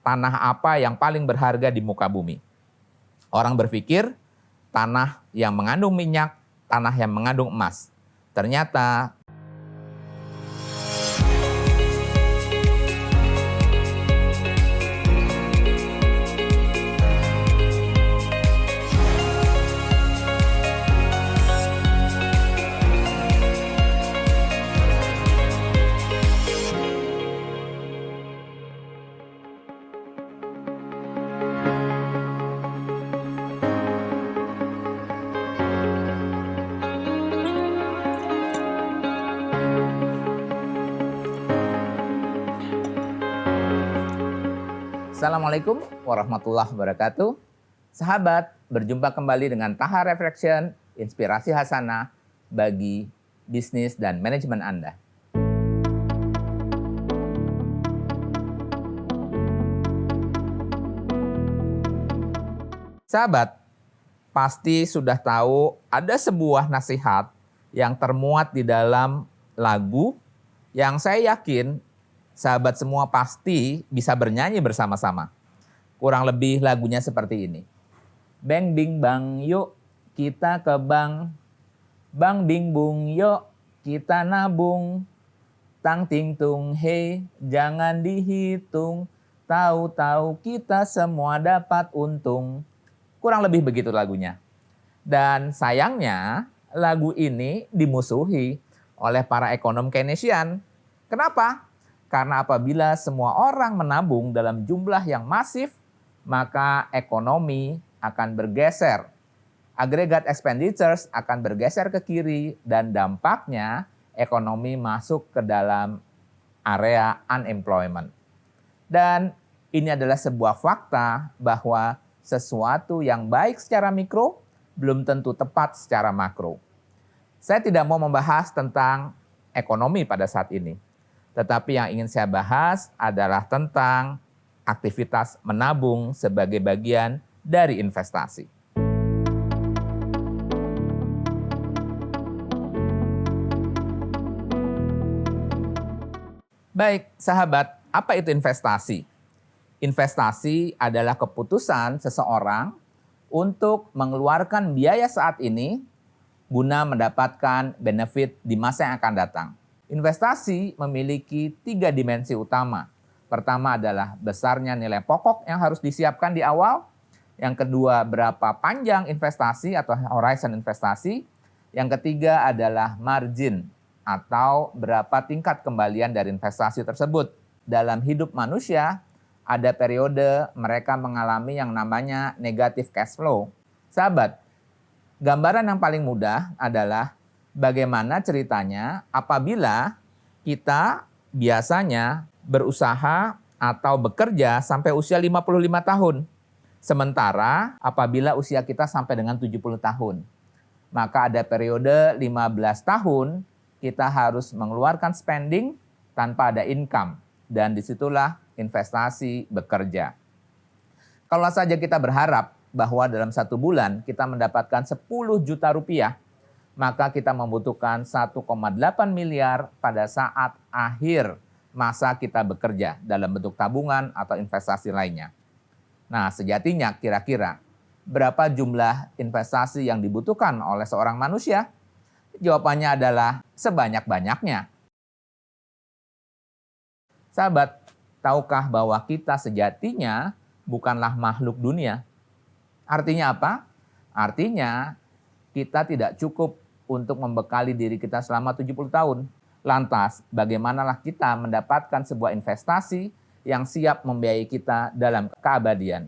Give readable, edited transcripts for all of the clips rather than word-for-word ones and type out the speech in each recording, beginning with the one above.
tanah apa yang paling berharga di muka bumi? Orang berpikir tanah yang mengandung minyak, tanah yang mengandung emas. Ternyata Assalamualaikum warahmatullahi wabarakatuh. Sahabat, berjumpa kembali dengan Taha Reflection, inspirasi hasanah bagi bisnis dan manajemen Anda. Sahabat, pasti sudah tahu ada sebuah nasihat yang termuat di dalam lagu yang saya yakin sahabat semua pasti bisa bernyanyi bersama-sama. Kurang lebih lagunya seperti ini. Bang bing bang yuk kita ke bank. Bang bing bung yuk kita nabung. Tang ting tung hei jangan dihitung. Tahu-tahu kita semua dapat untung. Kurang lebih begitu lagunya. Dan sayangnya lagu ini dimusuhi oleh para ekonom Keynesian. Kenapa? Karena apabila semua orang menabung dalam jumlah yang masif, maka ekonomi akan bergeser. Aggregate expenditures akan bergeser ke kiri dan dampaknya ekonomi masuk ke dalam area unemployment. Dan ini adalah sebuah fakta bahwa sesuatu yang baik secara mikro belum tentu tepat secara makro. Saya tidak mau membahas tentang ekonomi pada saat ini. Tetapi yang ingin saya bahas adalah tentang aktivitas menabung sebagai bagian dari investasi. Baik, sahabat, apa itu investasi? Investasi adalah keputusan seseorang untuk mengeluarkan biaya saat ini guna mendapatkan benefit di masa yang akan datang. Investasi memiliki 3 dimensi utama. Pertama adalah besarnya nilai pokok yang harus disiapkan di awal. Yang kedua, berapa panjang investasi atau horizon investasi. Yang ketiga adalah margin atau berapa tingkat kembalian dari investasi tersebut. Dalam hidup manusia, ada periode mereka mengalami yang namanya negative cash flow. Sahabat, gambaran yang paling mudah adalah bagaimana ceritanya apabila kita biasanya berusaha atau bekerja sampai usia 55 tahun. Sementara apabila usia kita sampai dengan 70 tahun. Maka ada periode 15 tahun kita harus mengeluarkan spending tanpa ada income. Dan disitulah investasi bekerja. Kalau saja kita berharap bahwa dalam 1 bulan kita mendapatkan 10 juta rupiah, maka kita membutuhkan 1,8 miliar pada saat akhir masa kita bekerja dalam bentuk tabungan atau investasi lainnya. Nah, sejatinya kira-kira berapa jumlah investasi yang dibutuhkan oleh seorang manusia? Jawabannya adalah sebanyak-banyaknya. Sahabat, tahukah bahwa kita sejatinya bukanlah makhluk dunia? Artinya apa? Artinya kita tidak cukup untuk membekali diri kita selama 70 tahun. Lantas, bagaimanalah kita mendapatkan sebuah investasi yang siap membiayai kita dalam keabadian?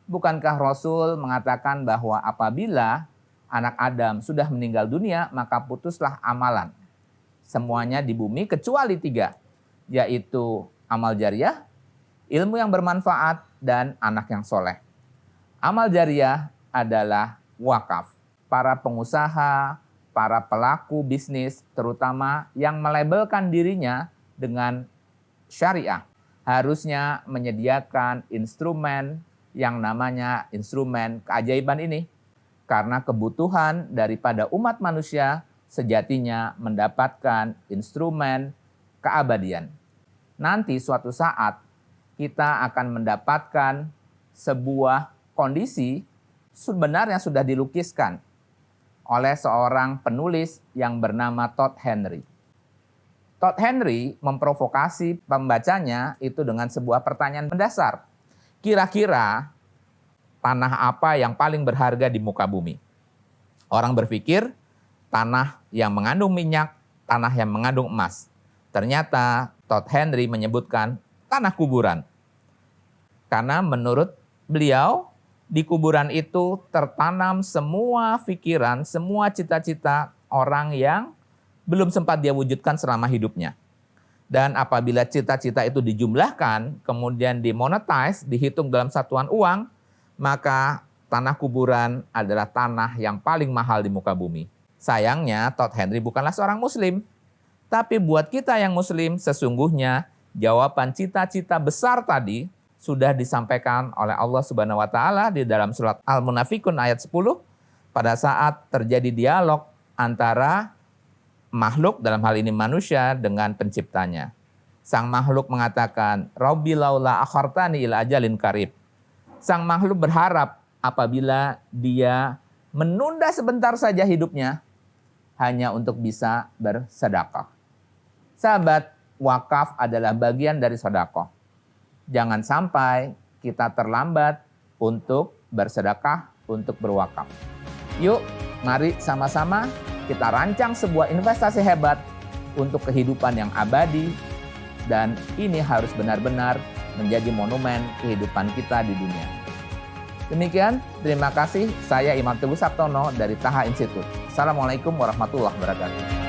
Bukankah Rasul mengatakan bahwa apabila anak Adam sudah meninggal dunia, maka putuslah amalan. Semuanya di bumi kecuali 3, yaitu amal jariah, ilmu yang bermanfaat, dan anak yang soleh. Amal jariah adalah wakaf. Para pengusaha, para pelaku bisnis, terutama yang melabelkan dirinya dengan syariah, harusnya menyediakan instrumen yang namanya instrumen keajaiban ini. Karena kebutuhan daripada umat manusia sejatinya mendapatkan instrumen keabadian. Nanti suatu saat kita akan mendapatkan sebuah kondisi sebenarnya sudah dilukiskan oleh seorang penulis yang bernama Todd Henry. Todd Henry memprovokasi pembacanya itu dengan sebuah pertanyaan mendasar. Kira-kira tanah apa yang paling berharga di muka bumi? Orang berpikir tanah yang mengandung minyak, tanah yang mengandung emas. Ternyata Todd Henry menyebutkan tanah kuburan. Karena menurut beliau, di kuburan itu tertanam semua pikiran, semua cita-cita orang yang belum sempat dia wujudkan selama hidupnya. Dan apabila cita-cita itu dijumlahkan, kemudian dimonetize, dihitung dalam satuan uang, maka tanah kuburan adalah tanah yang paling mahal di muka bumi. Sayangnya Todd Henry bukanlah seorang muslim. Tapi buat kita yang muslim, sesungguhnya jawaban cita-cita besar tadi sudah disampaikan oleh Allah Subhanahu wa taala di dalam surat Al-Munafikun ayat 10 pada saat terjadi dialog antara makhluk, dalam hal ini manusia, dengan penciptanya. Sang makhluk mengatakan, Rabbi laula akhartani ila ajalin qarib. Sang makhluk berharap apabila dia menunda sebentar saja hidupnya hanya untuk bisa bersedekah. Sahabat, wakaf adalah bagian dari sedekah. Jangan sampai kita terlambat untuk bersedekah, untuk berwakaf. Yuk, mari sama-sama kita rancang sebuah investasi hebat untuk kehidupan yang abadi, dan ini harus benar-benar menjadi monumen kehidupan kita di dunia. Demikian, terima kasih. Saya Imam Teguh Sabtono dari Taha Institute. Assalamualaikum warahmatullahi wabarakatuh.